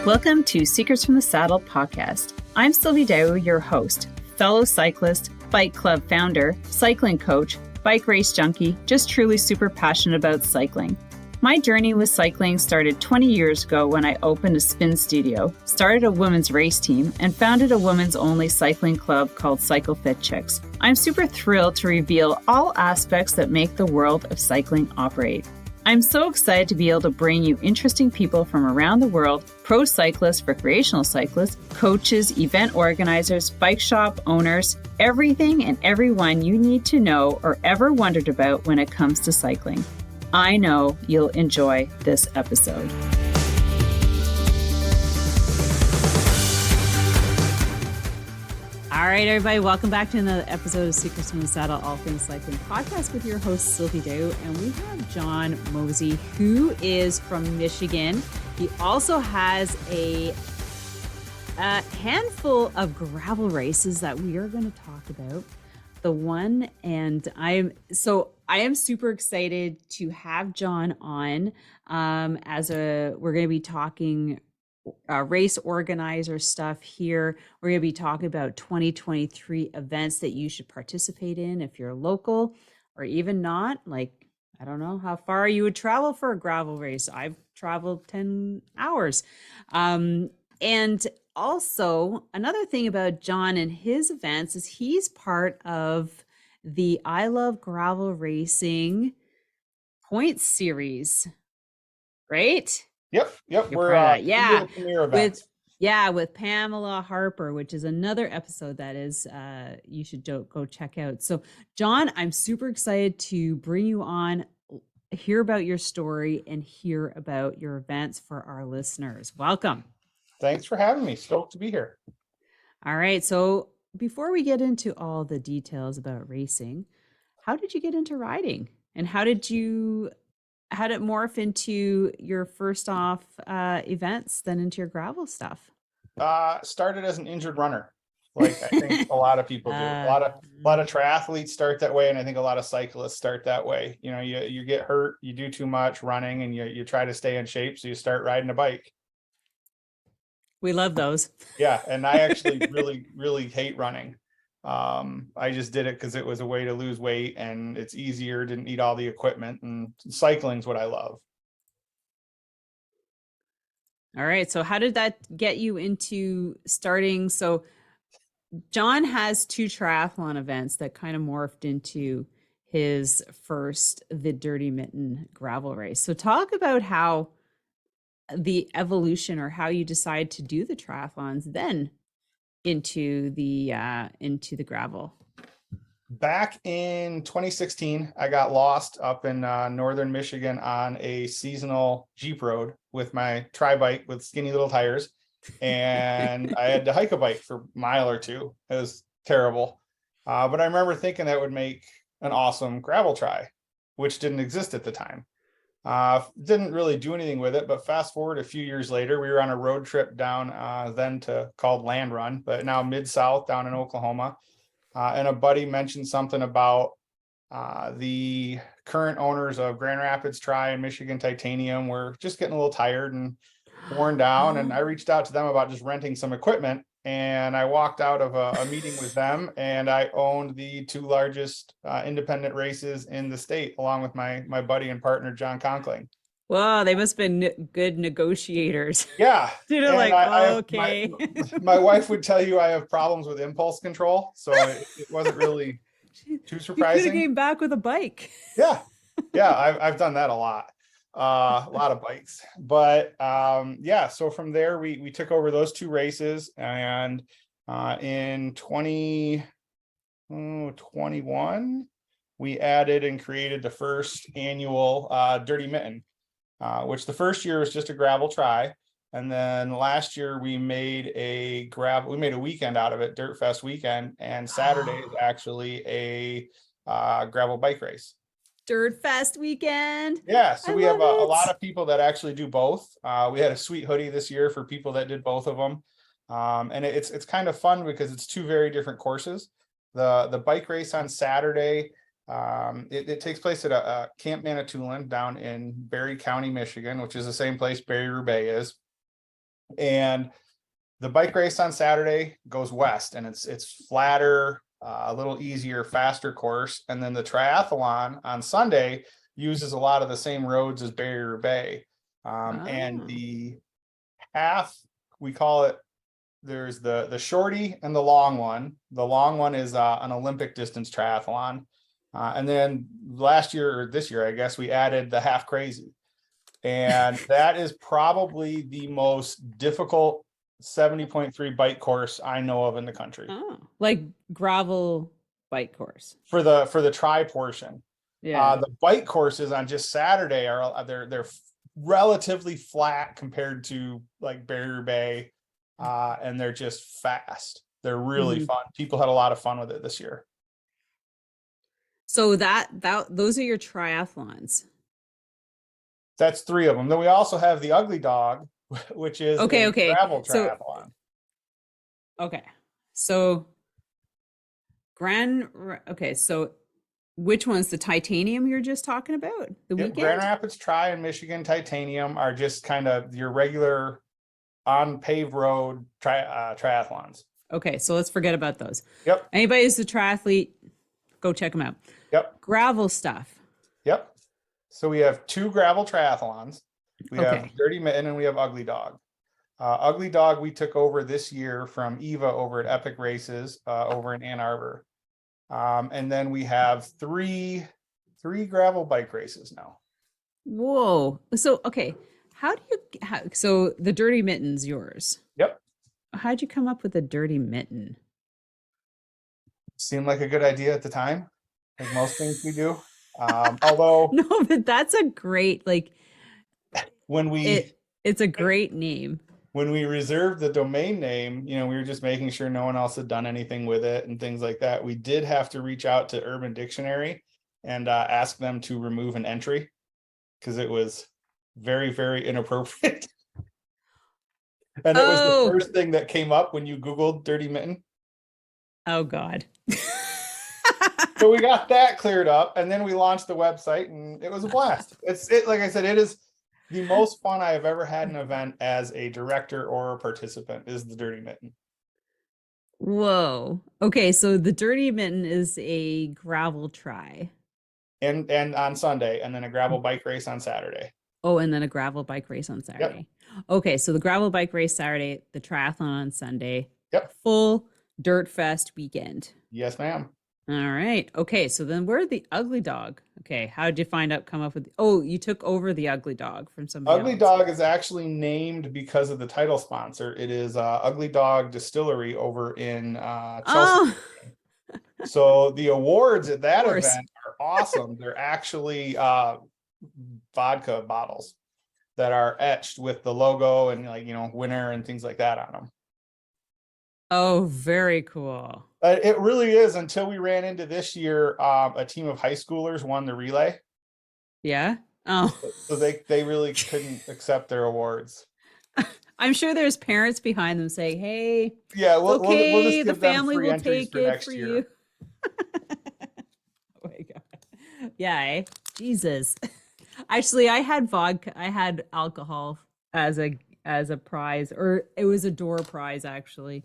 Welcome to Secrets from the Saddle podcast. I'm Sylvie Dow, your host, fellow cyclist, bike club founder, cycling coach, bike race junkie, just truly super passionate about cycling. My journey with cycling started 20 years ago when I opened a spin studio, started a women's race team, and founded a women's only cycling club called Cycle Fit Chicks. I'm super thrilled to reveal all aspects that make the world of cycling operate. I'm so excited to be able to bring you interesting people from around the world, pro cyclists, recreational cyclists, coaches, event organizers, bike shop owners, everything and everyone you need to know or ever wondered about when it comes to cycling. I know you'll enjoy this episode. All right, everybody, welcome back to another episode of Secrets from the Saddle, All Things Cycling podcast with your host, Sylvie Dow. And we have Jon Mosey, who is from Michigan. He also has a handful of gravel races that we are going to talk about. I am super excited to have Jon on we're going to be talking race organizer stuff here. We're going to be talking about 2023 events that you should participate in if you're local or even not. Like, I don't know how far you would travel for a gravel race. I've traveled 10 hours. And also, another thing about Jon and his events is he's part of the I Love Gravel Racing Points series, right? Yep. We're with Pamela Harper, which is another episode that is you should go check out. So, Jon, I'm super excited to bring you on, hear about your story, and hear about your events for our listeners. Welcome. Thanks for having me. Stoked to be here. All right. So before we get into all the details about racing, how did you get into riding? And how did it morph into your first off events, then into your gravel stuff? Started as an injured runner. Like I think a lot of people do. A lot of triathletes start that way. And I think a lot of cyclists start that way. You know, you get hurt, you do too much running and you try to stay in shape. So you start riding a bike. We love those. Yeah. And I actually really, really hate running. I just did it because it was a way to lose weight and it's easier, didn't need all the equipment, and cycling's what I love. All right. So how did that get you into starting? So Jon has two triathlon events that kind of morphed into his first, the Dirty Mitten gravel race. So talk about how the evolution or how you decide to do the triathlons then into the gravel. Back in 2016, I got lost up in northern Michigan on a seasonal Jeep road with my tri-bike with skinny little tires, and I had to hike a bike for a mile or two. It was terrible, but I remember thinking that would make an awesome gravel tri, which didn't exist at the time. Didn't really do anything with it, but fast forward a few years later, we were on a road trip down called Land Run, but now Mid-South down in Oklahoma. And a buddy mentioned something about the current owners of Grand Rapids Tri and Michigan Titanium were just getting a little tired and worn down. And I reached out to them about just renting some equipment. And I walked out of a meeting with them, and I owned the two largest independent races in the state, along with my buddy and partner, Jon Conkling. Well, they must have been good negotiators. Yeah. Okay. My wife would tell you I have problems with impulse control, so it wasn't really too surprising. You could have came back with a bike. Yeah. I've done that a lot of bikes, but so from there we took over those two races, and in 2021 we added and created the first annual Dirty Mitten, which the first year was just a gravel tri, and then last year we made a weekend out of it, Dirt Fest weekend, and Saturday is actually a gravel bike race. Dirt Fest weekend. Yeah, so we have a lot of people that actually do both. We had a sweet hoodie this year for people that did both of them. And it's kind of fun because it's two very different courses. The bike race on Saturday, it takes place at a Camp Manitoulin down in Barry County, Michigan, which is the same place Barry Roubaix is. And the bike race on Saturday goes west, and it's flatter, a little easier, faster course. And then the triathlon on Sunday uses a lot of the same roads as Barrier Bay. And the half, we call it, there's the shorty and the long one. The long one is an Olympic distance triathlon. And then last year, or this year, I guess, we added the half crazy. And that is probably the most difficult 70.3 bike course I know of in the country. Oh, like gravel bike course For the tri portion. Yeah. The bike courses on just Saturday are they're relatively flat compared to like Barrier Bay, and they're just fast. They're really fun. People had a lot of fun with it this year. So those are your triathlons. That's 3 of them. Then we also have the Ugly Dog, which is okay. gravel triathlon. So so which one's the titanium you're just talking about? The weekend? Grand Rapids Tri and Michigan Titanium are just kind of your regular on paved road triathlons. Okay, so let's forget about those. Yep. Anybody who's a triathlete, go check them out. Yep. Gravel stuff. Yep. So we have 2 gravel triathlons. We have Dirty Mitten and we have Ugly Dog. Ugly Dog we took over this year from Eva over at Epic Races over in Ann Arbor. And then we have three gravel bike races now. Whoa. So, okay. So the Dirty Mitten's yours. Yep. How'd you come up with a Dirty Mitten? Seemed like a good idea at the time, like most things we do. Although no, but that's a great, like, it's a great name. When we reserved the domain name, we were just making sure no one else had done anything with it and things like that. We did have to reach out to Urban Dictionary and ask them to remove an entry because it was very, very inappropriate. And it was the first thing that came up when you Googled Dirty Mitten. Oh, God. So we got that cleared up, and then we launched the website, and it was a blast. Like I said, it is the most fun I have ever had an event as a director or a participant is the Dirty Mitten. Whoa. Okay, so the Dirty Mitten is a gravel tri. And on Sunday, and then a gravel bike race on Saturday. Oh, and then a gravel bike race on Saturday. Yep. Okay, so the gravel bike race Saturday, the triathlon on Sunday. Yep. Full Dirt Fest weekend. Yes, ma'am. All right. Okay, so then where's the Ugly Dog? Okay, how did you come up with? You took over the Ugly Dog from somebody Ugly else. Dog is actually named because of the title sponsor. It is Ugly Dog Distillery over in Chelsea. Oh. So the awards at that event are awesome. They're actually vodka bottles that are etched with the logo and winner and things like that on them. Oh, very cool. It really is, until we ran into this year. A team of high schoolers won the relay. Yeah. Oh. So they really couldn't accept their awards. I'm sure there's parents behind them saying, "Hey, yeah, we'll just give the family will take it for you." Oh my God. Yeah. Jesus. Actually, I had vodka. I had alcohol as a prize, or it was a door prize actually,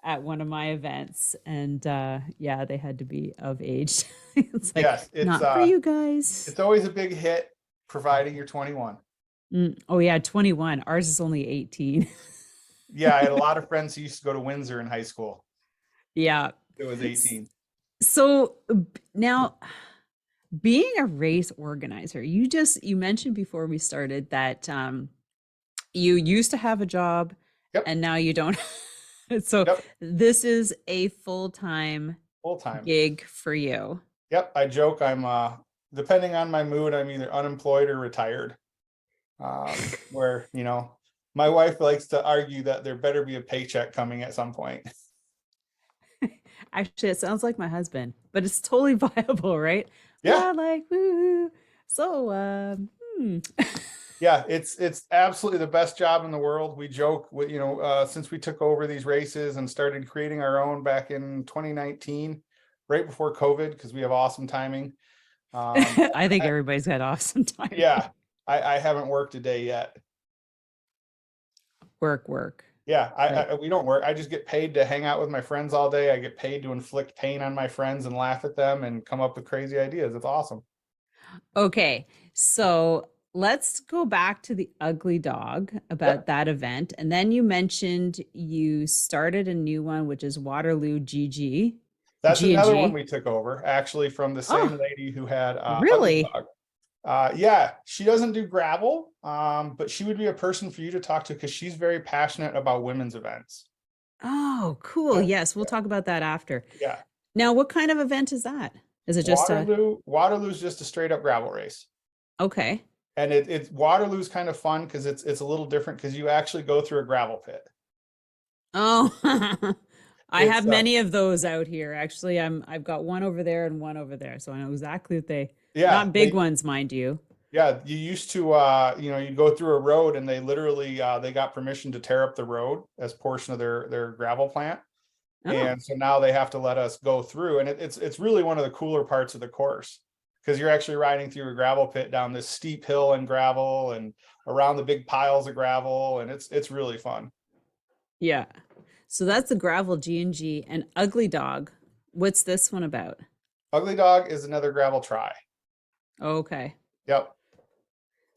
at one of my events, and they had to be of age. It's like, yes, it's not for you guys. It's always a big hit, providing you're 21. Oh yeah, 21. Ours is only 18. Yeah, I had a lot of friends who used to go to Windsor in high school. Yeah, it was 18. So now, being a race organizer, you mentioned before we started that you used to have a job, and now you don't. So this is a full-time gig for you. Yep. I joke I'm depending on my mood, I'm either unemployed or retired. Where, my wife likes to argue that there better be a paycheck coming at some point. Actually, it sounds like my husband, but it's totally viable, right? Yeah. Like, woo. So, Yeah, it's absolutely the best job in the world. We joke, since we took over these races and started creating our own back in 2019, right before COVID, because we have awesome timing. I think everybody's got awesome timing. Yeah, I haven't worked a day yet. work. Yeah, Right. we don't work. I just get paid to hang out with my friends all day. I get paid to inflict pain on my friends and laugh at them and come up with crazy ideas. It's awesome. Okay. So let's go back to the ugly dog Yep. about that event. And then you mentioned you started a new one, which is Waterloo GG, That's G and another one G. we took over, actually, from the same Oh, lady who had Ugly really? Dog. Yeah, she doesn't do gravel, but she would be a person for you to talk to because she's very passionate about women's events. Oh, cool. Uh, Yes, we'll talk about that after. yeah, Now, what kind of event is that? Is it just a Waterloo's just a straight up gravel race. okay? And it's Waterloo's kind of fun because it's a little different because you actually go through a gravel pit. Oh, I It's have many of those out here. Actually, I've got one over there and one over there, so I know exactly what they, yeah, not big ones, mind you. yeah, you used to you go through a road and they literally they got permission to tear up the road as portion of their gravel plant. Oh, And so now they have to let us go through, and it's really one of the cooler parts of the course because you're actually riding through a gravel pit down this steep hill and gravel and around the big piles of gravel, and it's really fun. yeah. So that's the gravel G&G and Ugly Dog. What's this one about? Ugly Dog is another gravel try. Okay. Yep.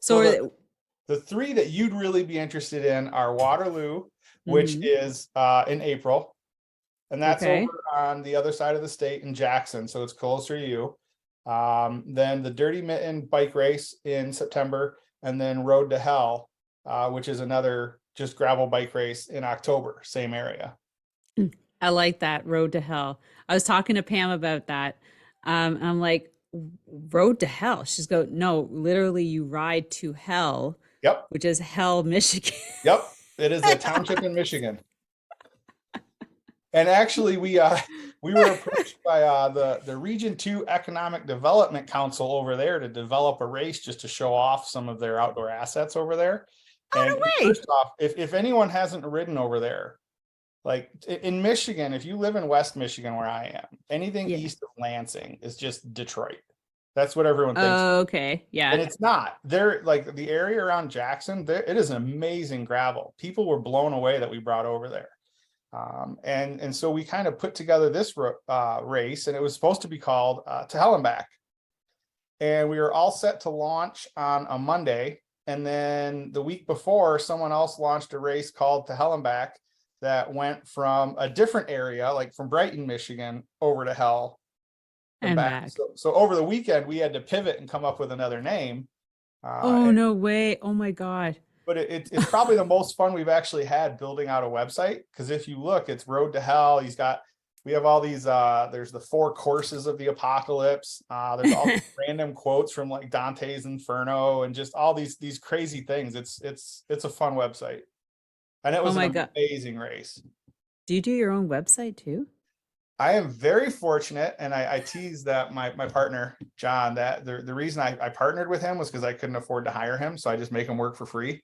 So So are the three that you'd really be interested in are Waterloo, which mhm. is in April, and that's over Okay. on the other side of the state in Jackson, so it's closer to you. Then the Dirty Mitten bike race in September, and then Road to Hell, which is another just gravel bike race in October, same area. I like that road to hell. I was talking to Pam about that. I'm like, road to hell. She's go, no, literally you ride to hell, Yep, which is Hell, Michigan. yep. It is a township in Michigan. And actually, we were approached by the Region 2 Economic Development Council over there to develop a race just to show off some of their outdoor assets over there. Oh, And no way. first off, if anyone hasn't ridden over there, like in Michigan, if you live in West Michigan where I am, anything Yeah. east of Lansing is just Detroit. That's what everyone thinks. Okay. And Yeah. it's not. They're like the area around Jackson, it is an amazing gravel. People were blown away that we brought over there. And so we kind of put together this race, and it was supposed to be called To Hell and Back. And we were all set to launch on a Monday. And then the week before, someone else launched a race called To Hell and Back that went from a different area, like from Brighton, Michigan, over to Hell and And back. back. So over the weekend, we had to pivot and come up with another name. Oh, And no way. Oh my God. but it's probably the most fun we've actually had building out a website, because if you look, it's Road to Hell. We have all these there's the four courses of the apocalypse, there's all these random quotes from like Dante's Inferno and just all these crazy things. It's a fun website, and it Oh was my an God. amazing race. Do you do your own website too? I am very fortunate, and I tease that my partner John, that the reason I partnered with him was because I couldn't afford to hire him, so I just make him work for free,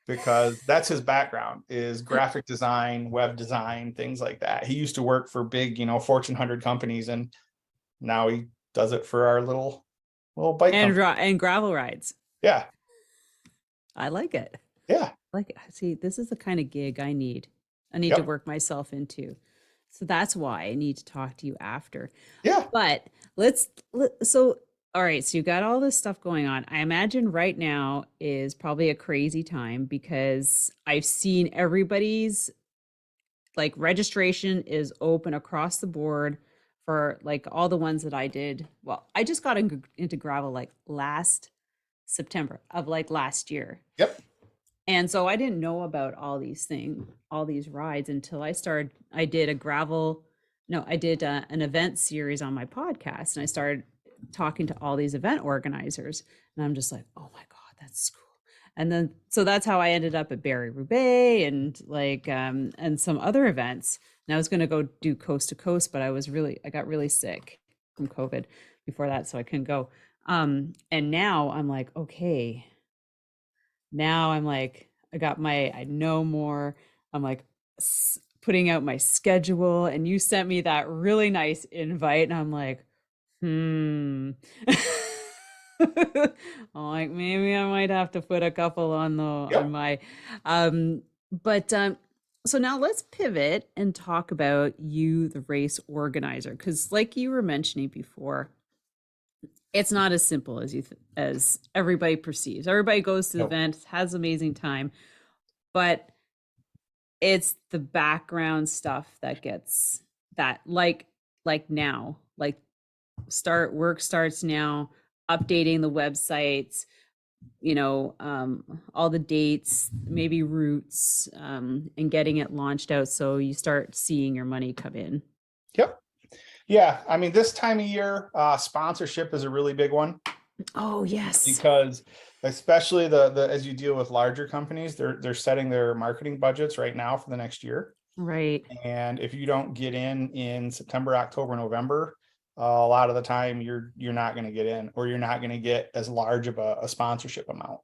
because that's his background, is graphic design, web design, things like that. He used to work for big, Fortune 100 companies, and now he does it for our little bike And company. and gravel rides. Yeah, I like it. yeah, Like, see, this is the kind of gig I need. I need to yep, work myself into. So that's why I need to talk to you after. yeah. But so all right, so you got all this stuff going on. I imagine right now is probably a crazy time because I've seen everybody's like registration is open across the board for like all the ones that I did. Well, I just got into gravel like last September of like last year. Yep. And so I didn't know about all these rides until I did a gravel, no, I did an event series on my podcast and I started talking to all these event organizers. And I'm just like, oh my God, that's cool. And then, so that's how I ended up at Barry Roubaix and like, and some other events. And I was going to go do coast to coast, but I got really sick from COVID before that. So I couldn't go. And now I'm like, okay, now I'm like, I know more. I'm like putting out my schedule, and you sent me that really nice invite, and I'm like, hmm. I'm like, maybe I might have to put a couple on Yep. my, um, But so now let's pivot and talk about you, the race organizer, because like you were mentioning before, it's not as simple as as everybody perceives. Everybody goes to the Nope. event, has amazing time, but it's the background stuff that gets that like now, like start work starts now, updating the websites, all the dates, maybe routes, and getting it launched out so you start seeing your money come in. Yep. Yeah. I mean, this time of year, sponsorship is a really big one Oh, yes. because especially the as you deal with larger companies, they're setting their marketing budgets right now for the next year. Right. And if you don't get in September, October, November, a lot of the time you're not going to get in, or you're not going to get as large of a sponsorship amount.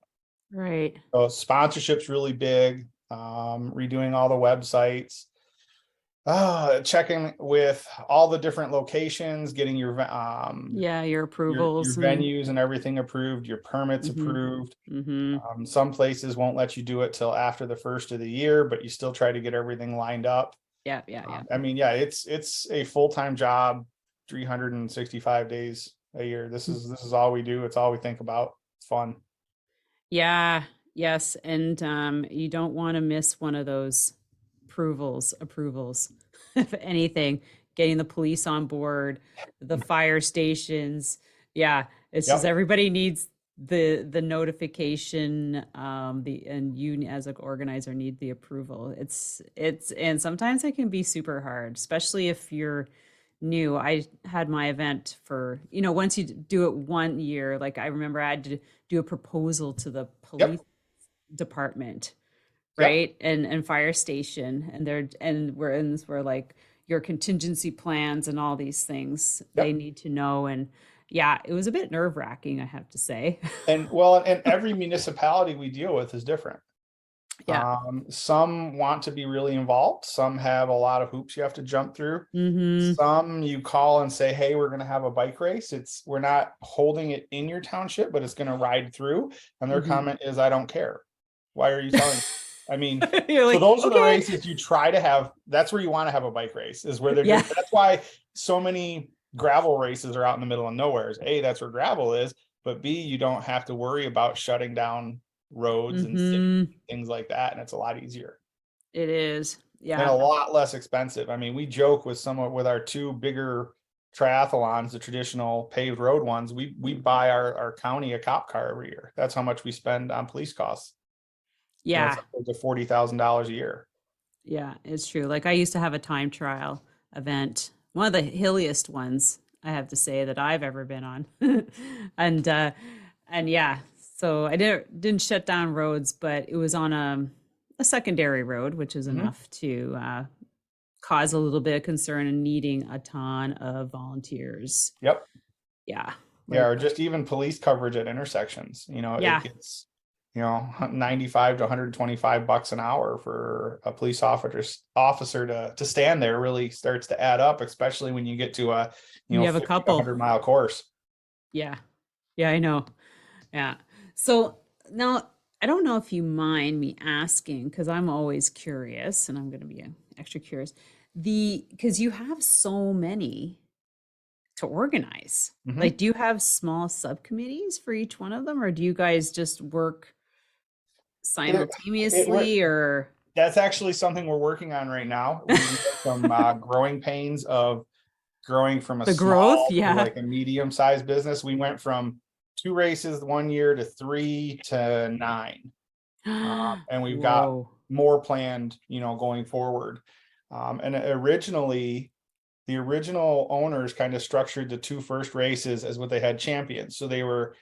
Right. So sponsorship's really big. Redoing all the websites, checking with all the different locations, getting Yeah, your your approvals and venues and everything approved, your permits mhm. approved. Mhm. Some places won't let you do it till after the first of the year, but you still try to get everything lined up. Yeah, yeah, yeah. I mean, yeah, it's a full-time job, 365 days a year. This is all we do. It's all we think about. It's fun. Yeah, yes, and you don't want to miss one of those approvals of anything, getting the police on board, the fire stations. Yeah, it's just Yep. everybody needs the notification, and you as an organizer need the approval. It's and sometimes it can be super hard, especially if you're new. I had my event for, once you do it 1 year, like I remember I had to do a proposal to the police Yep. department, Yep. right? And fire station, and we're in this where like your contingency plans and all these things they Yep. need to know. And yeah, it was a bit nerve-wracking, I have to say. And well, and every municipality we deal with is different. Yeah. Some want to be really involved. Some have a lot of hoops you have to jump through. Mm-hmm. Some you call and say, hey, we're going to have a bike race. We're not holding it in your township, but it's going to ride through. And their Mm-hmm. comment is, I don't care. Why are you telling me? I mean, You're so like, those are the okay. races you try to have. That's where you want to have a bike race, is where they're Yeah. just, that's why so many gravel races are out in the middle of nowhere. A, that's where gravel is, but B, you don't have to worry about shutting down roads and cities, Mm-hmm. things like that. And it's a lot easier It is. and Yeah. a lot less expensive. I mean, we joke with our two bigger triathlons, the traditional paved road ones, we buy our county a cop car every year. That's how much we spend on police costs. It's Yeah. upwards of $40,000 a year. Yeah, it's true. Like I used to have a time trial event, one of the hilliest ones I have to say that I've ever been on. And and yeah, so I didn't shut down roads, but it was on a secondary road, which is Mhm. enough to cause a little bit of concern and needing a ton of volunteers. Yep. Yeah. Yeah, Like or just even police coverage at intersections. It yeah. gets 95 to 125 bucks an hour for a police officer to stand there really starts to add up, especially when you get to a You have a 50 to couple. 100 mile course. Yeah. Yeah, I know. Yeah. So now I don't know if you mind me asking, because I'm always curious and I'm going to be extra curious. Because you have so many to organize. Mhm. Like, do you have small subcommittees for each one of them, or do you guys just work It, it, simultaneously, or that's actually something we're working on right now. We went from growing pains of growing from a the growth? small to Yeah. like a medium sized business. We went from 2 races 1 year to 3 to 9. And we've got Whoa. more planned, going forward. And originally, the original owners kind of structured the two first races as what they had champions. So they were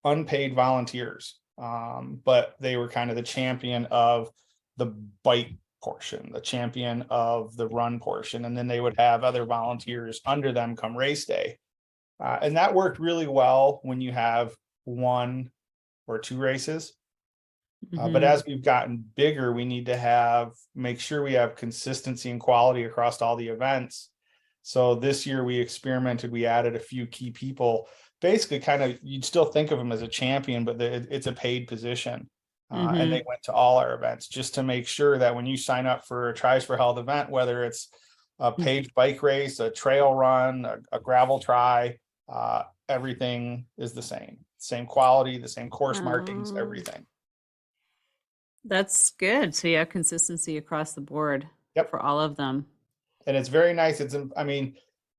unpaid volunteers, but they were kind of the champion of the bike portion, the champion of the run portion, and then they would have other volunteers under them come race day. And that worked really well when you have 1 or 2 races. But Hmm. as we've gotten bigger, we need to make sure we have consistency and quality across all the events. So this year we experimented, we added a few key people, basically kind of, you'd still think of them as a champion, but it's a paid position. And they went to all our events just to make sure that when you sign up for a Tries for Health event, whether it's a paved bike race, a trail run, a gravel tri, everything is the same quality, the same course markings, everything. That's good. So yeah, consistency across the board. Yep. For all of them. And it's very nice. I mean,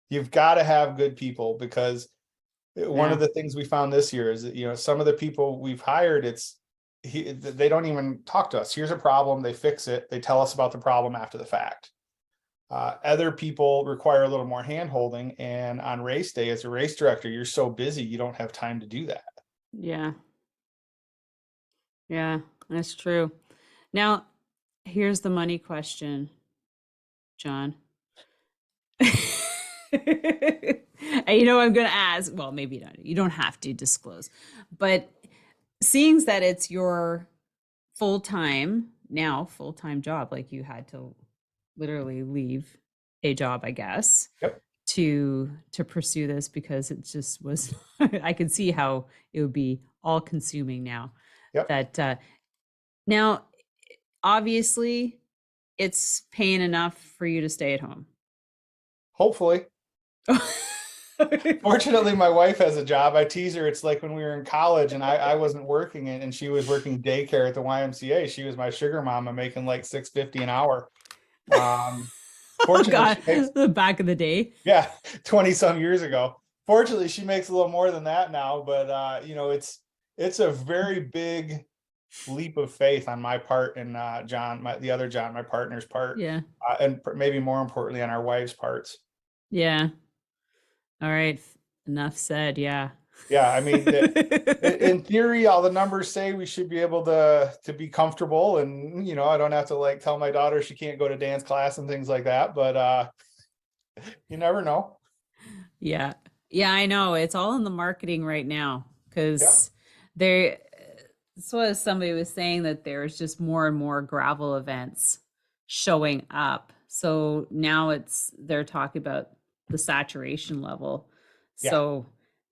you've got to have good people, because one of the things we found this year is that, you know, some of the people we've hired, they don't even talk to us. Here's a problem, they fix it, they tell us about the problem after the fact. Other people require a little more hand holding, and on race day, as a race director, you're so busy you don't have time to do that. Yeah, that's true. Now, here's the money question, Jon. You know, I'm going to ask, well, maybe not. You don't have to disclose, but seeing that it's your full-time job, like you had to literally leave a job, I guess, Yep. to pursue this, because it just was, I could see how it would be all consuming now. Yep. That, now, obviously it's paying enough for you to stay at home. Hopefully. Fortunately, my wife has a job. I tease her. It's like when we were in college and I wasn't working, and she was working daycare at the YMCA. She was my sugar mama, making like $6.50 an hour. Fortunately, God, the back of the day. Yeah, 20 some years ago. Fortunately, she makes a little more than that now, but you know, it's a very big leap of faith on my part, and Jon, the other Jon, my partner's part. Yeah. And maybe more importantly, on our wives' parts. Yeah. All right. Enough said. Yeah. Yeah. I mean, in theory, all the numbers say we should be able to be comfortable, and, you know, I don't have to like tell my daughter she can't go to dance class and things like that, but you never know. Yeah. Yeah, I know. It's all in the marketing right now, because that's what somebody was saying, that there's just more and more gravel events showing up. So now they're talking about the saturation level. Yeah. So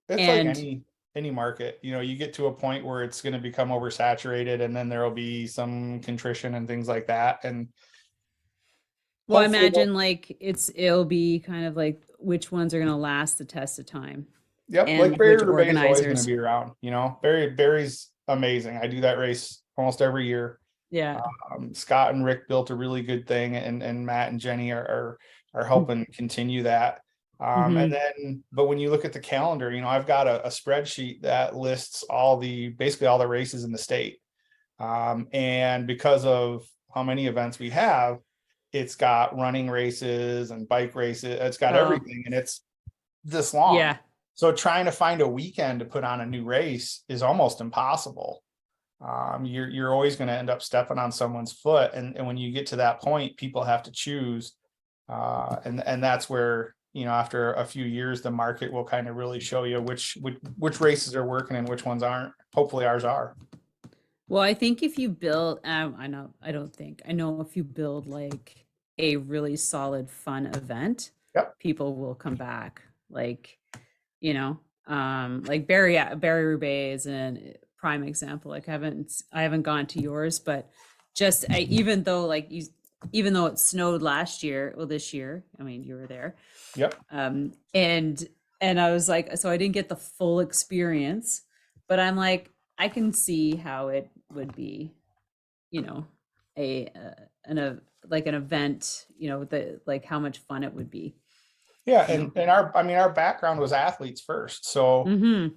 it's like any market, you know, you get to a point where it's going to become oversaturated, and then there'll be some contrition and things like that. And well, I imagine like it'll be kind of like which ones are going to last the test of time. Yep. And like Barrier which Bay is always going to organizers. be around, you know. Barry's amazing. I do that race almost every year. Yeah. Scott and Rick built a really good thing, and Matt and Jenny are helping continue that. And then, but when you look at the calendar, you know, I've got a spreadsheet that lists basically all the races in the state. And because of how many events we have, it's got running races and bike races. It's got everything, and it's this long. Yeah. So trying to find a weekend to put on a new race is almost impossible. You're always going to end up stepping on someone's foot, and when you get to that point, people have to choose, and that's where, you know, after a few years, the market will kind of really show you which races are working and which ones aren't. Hopefully ours are. Well, I think if you build, I know if you build like a really solid, fun event, Yep. people will come back. Like, you know, like Barrier Bay is a prime example. Like I haven't gone to yours, but just even though it snowed last year, well, this year, I mean, you were there. Yep. And I was like, so I didn't get the full experience, but I'm like, I can see how it would be, you know, an event, you know, like how much fun it would be. Yeah, and our background was athletes first, so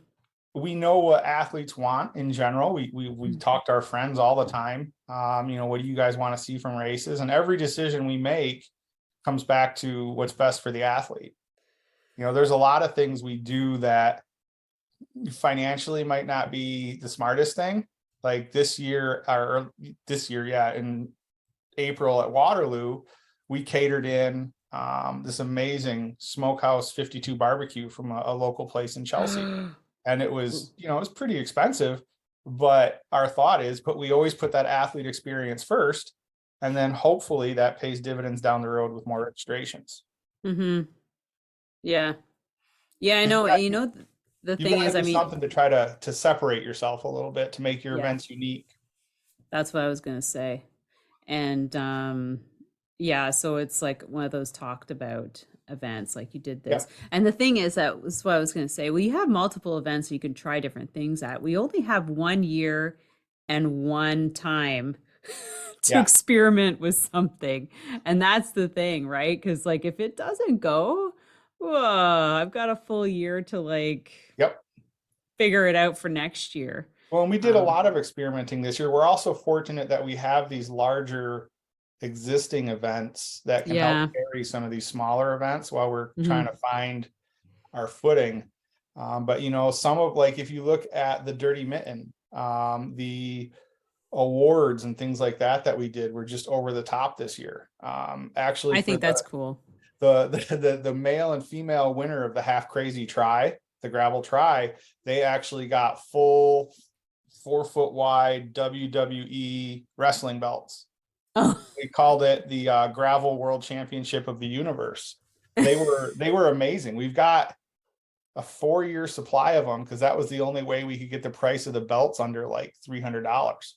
we know what athletes want in general. We talk to our friends all the time. You know, what do you guys want to see from races? And every decision we make comes back to what's best for the athlete. You know, there's a lot of things we do that financially might not be the smartest thing. Like this year, in April at Waterloo, we catered in this amazing smokehouse 52 barbecue from a local place in Chelsea. And it was, you know, it was pretty expensive, but our thought is, but we always put that athlete experience first, and then hopefully that pays dividends down the road with more registrations. Yeah. Yeah, I know. You know, the thing is, I mean, something to try to separate yourself a little bit, to make your events unique. That's what I was gonna say. And yeah, so it's like one of those talked about events, like you did this. Yep. And the thing is, that was what I was gonna say. Well, you have multiple events you can try different things at. We only have 1 year and one time to Yeah. experiment with something. And that's the thing, right? Because like if it doesn't go, whoa, I've got a full year to like Yep. figure it out for next year. Well, and we did a lot of experimenting this year. We're also fortunate that we have these larger existing events that can help Yeah. carry some of these smaller events while we're trying Hmm. to find our footing. But you know, some of like if you look at the Dirty Mitten, the awards and things like that we did were just over the top this year. Actually, I for think that's cool. the male and female winner of the Half Crazy Try, the gravel try, they actually got full 4 foot wide WWE wrestling belts. Oh, We called it the Gravel World Championship of the Universe. They were amazing. We've got a 4 year supply of them because that was the only way we could get the price of the belts under like $300.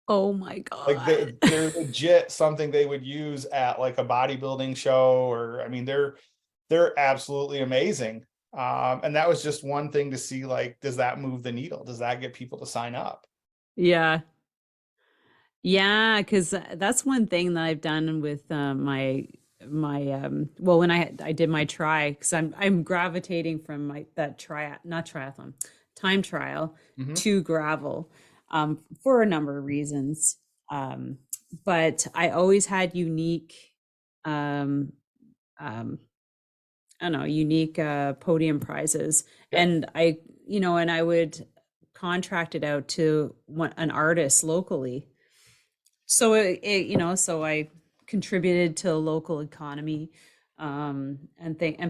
oh my Like God. they're legit something they would use at like a bodybuilding show, or I mean they're absolutely amazing. And that was just one thing to see, like, does that move the needle? Does that get people to sign up? Yeah. Yeah, because that's one thing that I've done with well, when I did my try, because I'm gravitating from my that not triathlon, time trial Mhm. to gravel, for a number of reasons. Um, but I always had unique um um I don't know, unique podium prizes. Yep. And and I would contract it out to an artist locally. So so I contributed to the local economy, and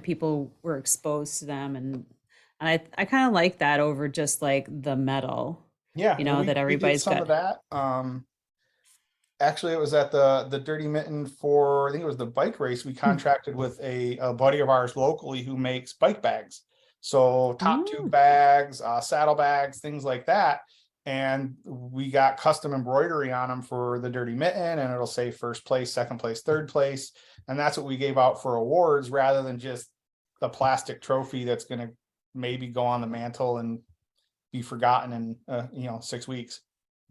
people were exposed to them, and I kind of like that over just like the medal, Yeah, and that we did everybody's some of got. that. Actually, it was at the Dirty Mitten for, I think it was the bike race. We contracted with a buddy of ours locally who makes bike bags. So top tube Mm. bags, saddle bags, things like that. And we got custom embroidery on them for the Dirty Mitten, and it'll say first place, second place, third place. And that's what we gave out for awards rather than just the plastic trophy that's going to maybe go on the mantle and be forgotten in 6 weeks.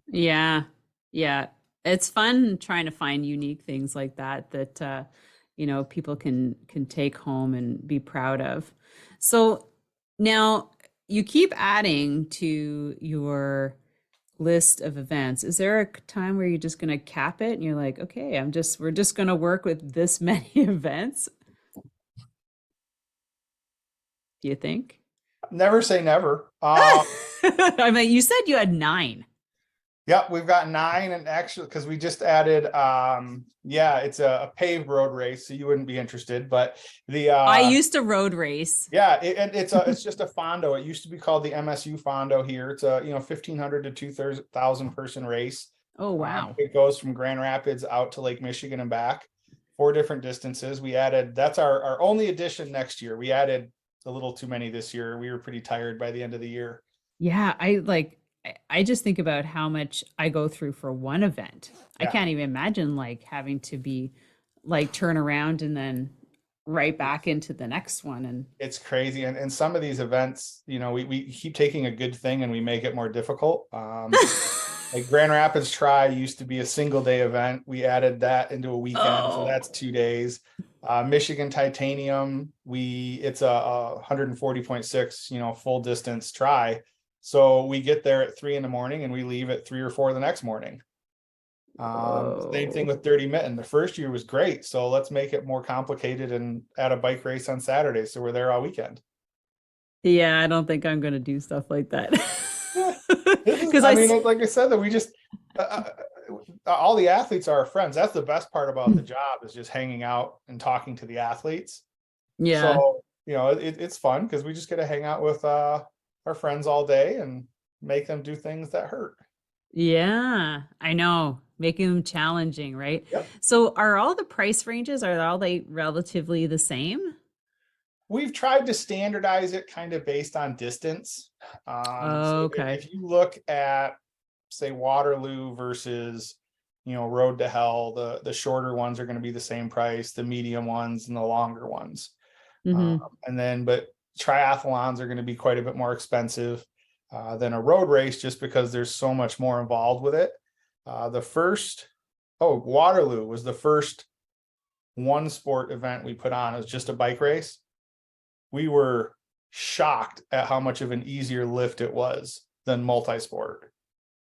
Yeah. Yeah. It's fun trying to find unique things like that people can take home and be proud of. So now you keep adding to your list of events. Is there a time where you're just going to cap it and you're like, okay, we're just going to work with this many events? Do you think? Never say never. I mean, you said you had 9. Yep, we've got 9, and actually, because we just added, yeah, it's a paved road race, so you wouldn't be interested, but the I used to road race. yeah, it's just a fondo. It used to be called the MSU fondo here. It's a 1,500 to 2,000 person race. Oh, wow. It goes from Grand Rapids out to Lake Michigan and back, 4 different distances. That's our only addition next year. We added a little too many this year. We were pretty tired by the end of the year. Yeah, I just think about how much I go through for one event. I Yeah. can't even imagine like having to be like turn around and then right back into the next one. And It's crazy. And some of these events, we keep taking a good thing and we make it more difficult. Like Grand Rapids Try used to be a single day event. We added that into a weekend, so that's oh, 2 days. Michigan Titanium, it's a 140.6, full distance try. So we get there at 3 a.m. and we leave at 3 or 4 the next morning. Same thing whoa. with Dirty Mitten. The first year was great, so let's make it more complicated and add a bike race on Saturday, so we're there all weekend. Yeah, I don't think I'm gonna do stuff like that. Yeah, Because I mean, like I said, that we just all the athletes are our friends. That's the best part about the job, is just hanging out and talking to the athletes. yeah. So it's fun because we just get to hang out with our friends all day and make them do things that hurt. Yeah, I know. Making them challenging, right? Yep. So are all the price ranges, are all they relatively the same? We've tried to standardize it kind of based on distance. So Okay. if you look at say Waterloo versus, Road to Hell, the shorter ones are going to be the same price, the medium ones and the longer ones. But triathlons are going to be quite a bit more expensive than a road race, just because there's so much more involved with it. Waterloo was the first one sport event we put on. It was just a bike race. We were shocked at how much of an easier lift it was than multi-sport.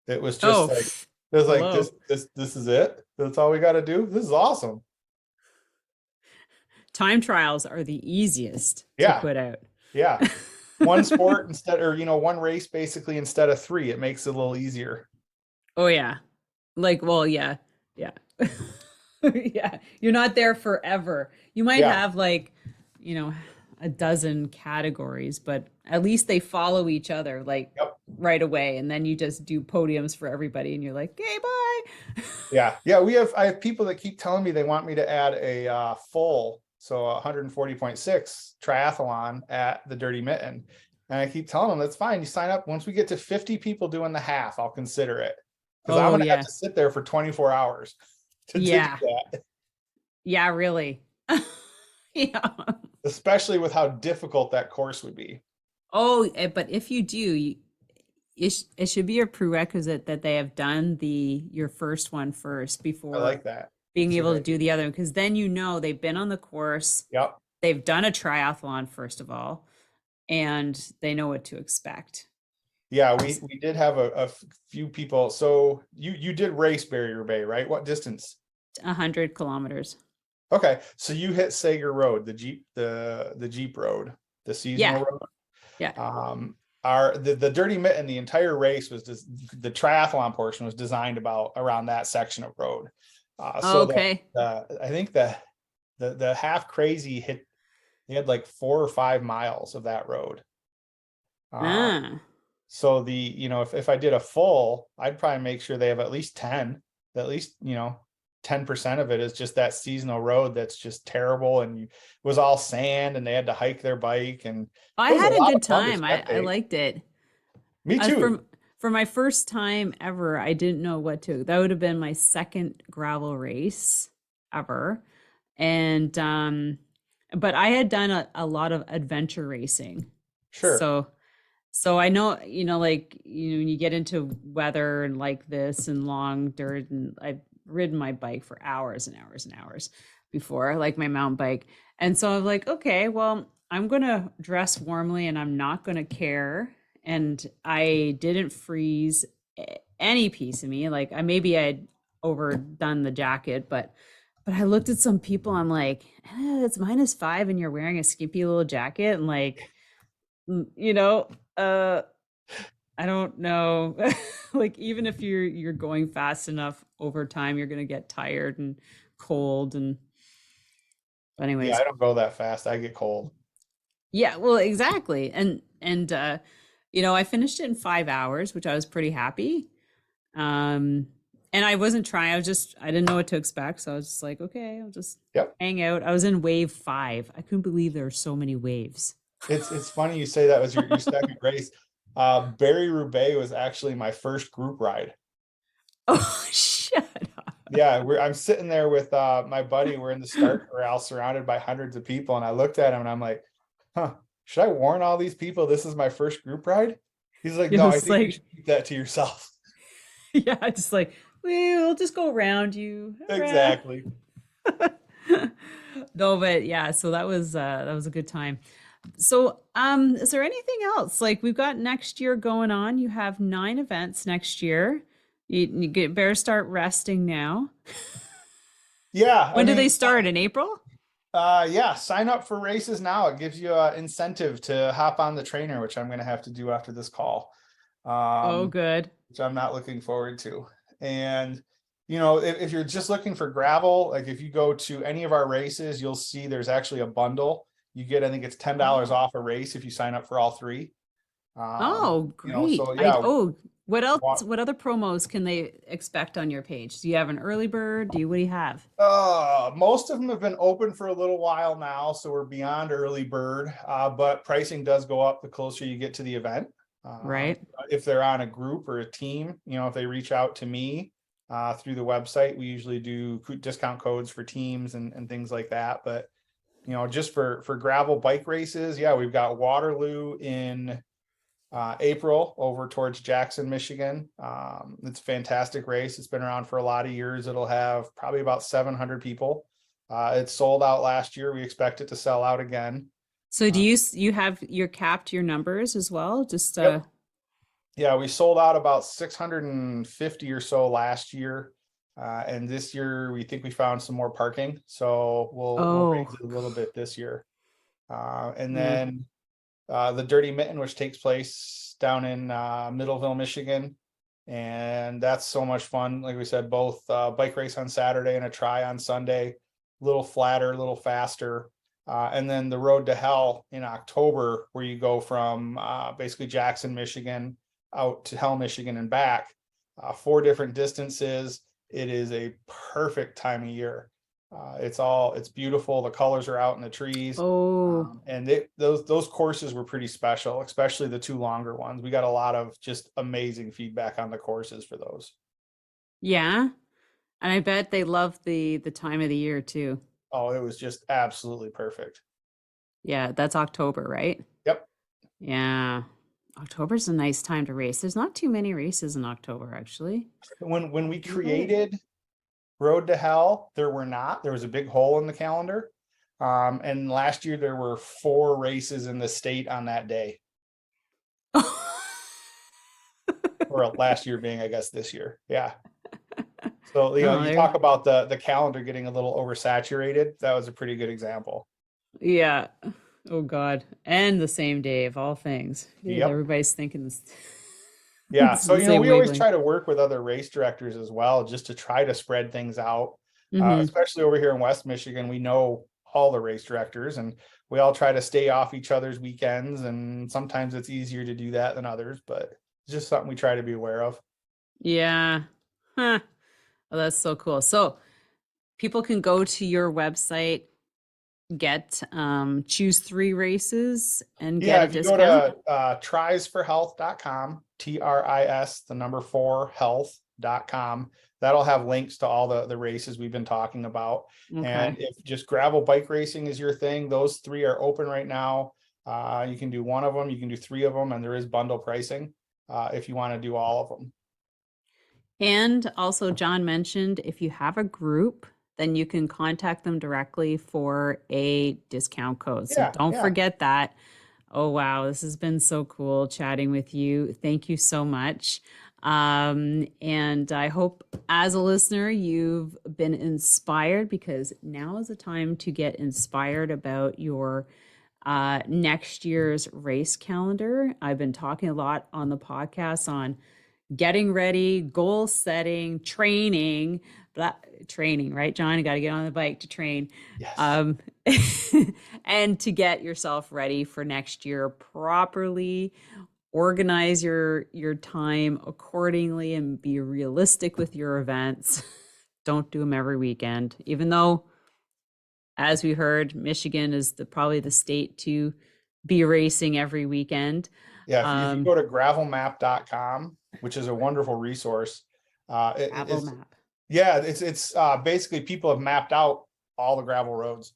It was just this is it. That's all we got to do. This is awesome. Time trials are the easiest to put out. Yeah. One sport instead, or, one race basically instead of 3, it makes it a little easier. Oh yeah. Yeah. Yeah. Yeah. You're not there forever. You might have a dozen categories, but at least they follow each other right away. And then you just do podiums for everybody and you're like, okay, bye. Yeah. Yeah. I have people that keep telling me they want me to add a full, so 140.6 triathlon at the Dirty Mitten. And I keep telling them that's fine. You sign up. Once we get to 50 people doing the half, I'll consider it. Because I'm going to have to sit there for 24 hours to do that. Yeah, really. Yeah. Especially with how difficult that course would be. Oh, but if you do, it should be a prerequisite that they have done your first one first before I like that. being able to do the other one, because then they've been on the course. Yep. They've done a triathlon first of all, and they know what to expect. Yeah, we did have a few people. So you did race Barrier Bay, right? What distance? 100 kilometers. Okay, so you hit Sager Road, the Jeep road, the seasonal road. Yeah. The Dirty Mitten, the entire race was just, the triathlon portion was designed around that section of road. I think the half crazy they had like 4 or 5 miles of that road. So if I did a full, I'd probably make sure they have at least 10, 10% of it is just that seasonal road that's just terrible, and it was all sand and they had to hike their bike, and I had a good time. I liked it. Me too. For my first time ever, I didn't know that would have been my second gravel race ever. And but I had done a lot of adventure racing. Sure. So I know, when you get into weather and like this and long dirt, and I've ridden my bike for hours and hours and hours before, like my mountain bike. And so I'm like, okay, well, I'm going to dress warmly and I'm not going to care. And I didn't freeze any piece of me. Like maybe I'd overdone the jacket, but I looked at some people, I'm like, it's -5 and you're wearing a skimpy little jacket. And like, I don't know. Like, even if you're going fast enough over time, you're going to get tired and cold. And anyways, yeah, I don't go that fast. I get cold. Yeah, well, exactly. And I finished it in 5 hours, which I was pretty happy. And I wasn't trying. I didn't know what to expect. So I was just like, okay, I'll just hang out. I was in wave 5. I couldn't believe there were so many waves. It's funny you say that was your second race. Barry Roubaix was actually my first group ride. Oh, shut up. Yeah, I'm sitting there with my buddy. We're in the start corral surrounded by hundreds of people. And I looked at him and I'm like, should I warn all these people this is my first group ride? He's like, no, I think you should keep that to yourself. Yeah, just like, we'll just go around you. Exactly. No, but yeah, so that was a good time. So, is there anything else? Like, we've got next year going on. You have 9 events next year. You better start resting now. Yeah. When do they start? In April? Yeah. Sign up for races now. It gives you an incentive to hop on the trainer, which I'm going to have to do after this call. Oh, good. Which I'm not looking forward to. And, if you're just looking for gravel, like if you go to any of our races, you'll see there's actually a bundle. You get, I think it's $10 off a race if you sign up for all 3. Great. So, yeah. What else? What other promos can they expect on your page? Do you have an early bird? What do you have? Most of them have been open for a little while now, so we're beyond early bird. But pricing does go up the closer you get to the event. Right. If they're on a group or a team, if they reach out to me through the website, we usually do discount codes for teams and things like that. But just for gravel bike races, yeah, we've got Waterloo in April over towards Jackson, Michigan. It's a fantastic race. It's been around for a lot of years. It'll have probably about 700 people. It sold out last year. We expect it to sell out again. So do you have you're capped your numbers as well? Just Yep. Yeah, we sold out about 650 or so last year. And this year we think we found some more parking. So we'll raise it a little bit this year. And then the Dirty Mitten, which takes place down in Middleville, Michigan. And that's so much fun. Like we said, both bike race on Saturday and a tri on Sunday, a little flatter, a little faster. And then the Road to Hell in October, where you go from basically Jackson, Michigan out to Hell, Michigan and back, 4 different distances. It is a perfect time of year. It's beautiful. The colors are out in the trees. And those courses were pretty special, especially the 2 longer ones. We got a lot of just amazing feedback on the courses for those. Yeah. And I bet they love the time of the year too. Oh, it was just absolutely perfect. Yeah, that's October, right? Yep. Yeah. October's a nice time to race. There's not too many races in October, actually. When we created Road to Hell, there was a big hole in the calendar. And last year there were 4 races in the state on that day. Or last year being, I guess, this year. Yeah. So, you talk about the calendar getting a little oversaturated. That was a pretty good example. Yeah. Oh God. And the same day of all things. Yep. Everybody's thinking this. Yeah. So, we always try to work with other race directors as well, just to try to spread things out. Especially over here in West Michigan, we know all the race directors and we all try to stay off each other's weekends. And sometimes it's easier to do that than others, but it's just something we try to be aware of. Yeah. Huh. Oh, that's so cool. So people can go to your website, choose 3 races and get a discount. Yeah, if you go to trisforhealth.com, TRIS, the number 4 health.com, that'll have links to all the races we've been talking about. Okay. And if just gravel bike racing is your thing, those 3 are open right now. You can do 1 of them, you can do 3 of them, and there is bundle pricing if you want to do all of them. And also, Jon mentioned if you have a group, then you can contact them directly for a discount code. So don't forget that. Oh, wow. This has been so cool chatting with you. Thank you so much. And I hope as a listener, you've been inspired, because now is the time to get inspired about your next year's race calendar. I've been talking a lot on the podcast on getting ready, goal setting, training, right, Jon? You got to get on the bike to train. Yes. And to get yourself ready for next year properly, organize your time accordingly and be realistic with your events. Don't do them every weekend, even though, as we heard, Michigan is probably the state to be racing every weekend. Yeah, if you go to gravelmap.com, which is a wonderful resource. Gravel map. Yeah, it's basically people have mapped out all the gravel roads.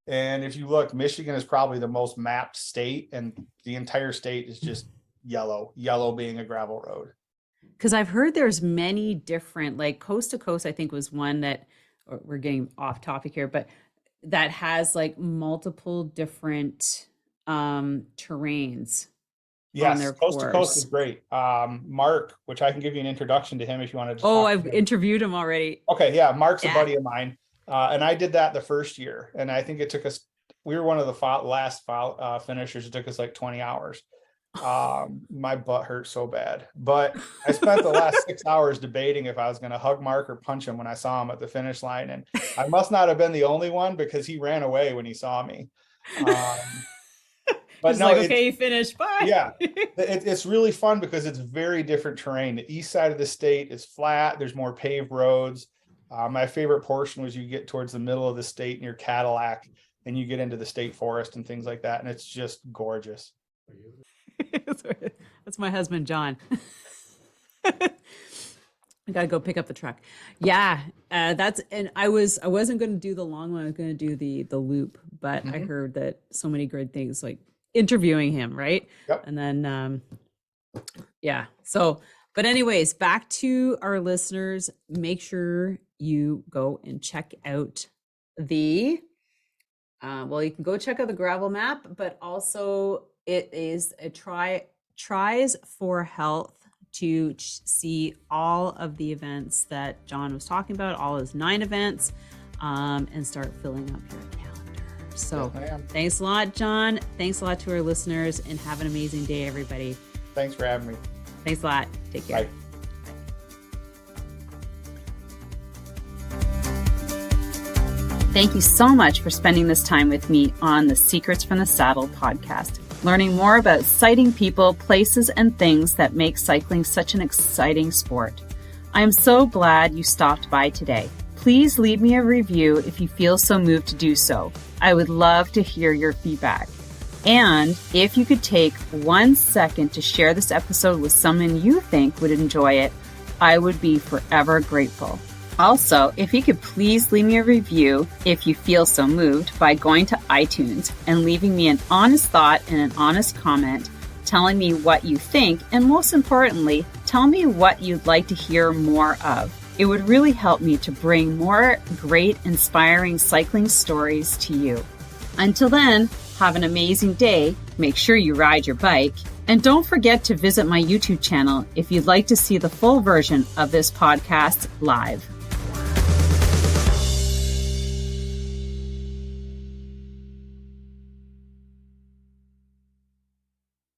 And if you look, Michigan is probably the most mapped state, and the entire state is just yellow being a gravel road. Because I've heard there's many different, like Coast to Coast, I think was one that, we're getting off topic here, but that has like multiple different terrains. Yes, Coast to Coast is great. Mark, which I can give you an introduction to him if you want to. I've interviewed him already. Okay, yeah, Mark's a buddy of mine, and I did that the first year, and I think it took us. We were one of the last finishers. It took us like 20 hours. My butt hurt so bad, but I spent the last 6 hours debating if I was going to hug Mark or punch him when I saw him at the finish line, and I must not have been the only one, because he ran away when he saw me. But no, like, okay, you finished. Bye. Yeah, it's really fun because it's very different terrain. The east side of the state is flat. There's more paved roads. My favorite portion was you get towards the middle of the state near Cadillac, and you get into the state forest and things like that, and it's just gorgeous. That's my husband, John. I got to go pick up the truck. Yeah. And I wasn't going to do the long one. I was going to do the loop, but I heard that so many great things, like interviewing him. Right. Yep. And then, yeah. So, but anyways, back to our listeners, make sure you go and check out you can go check out the gravel map, but also it is a tries for health to see all of the events that Jon was talking about, all his 9 events, and start filling up your calendar. So thanks a lot, Jon. Thanks a lot to our listeners, and have an amazing day, everybody. Thanks for having me. Thanks a lot. Take care. Bye. Thank you so much for spending this time with me on the Secrets from the Saddle podcast, learning more about sighting people, places, and things that make cycling such an exciting sport. I am so glad you stopped by today. Please leave me a review if you feel so moved to do so. I would love to hear your feedback. And if you could take 1 second to share this episode with someone you think would enjoy it, I would be forever grateful. Also, if you could please leave me a review if you feel so moved by going to iTunes and leaving me an honest thought and an honest comment, telling me what you think, and most importantly, tell me what you'd like to hear more of. It would really help me to bring more great, inspiring cycling stories to you. Until then, have an amazing day, make sure you ride your bike, and don't forget to visit my YouTube channel if you'd like to see the full version of this podcast live.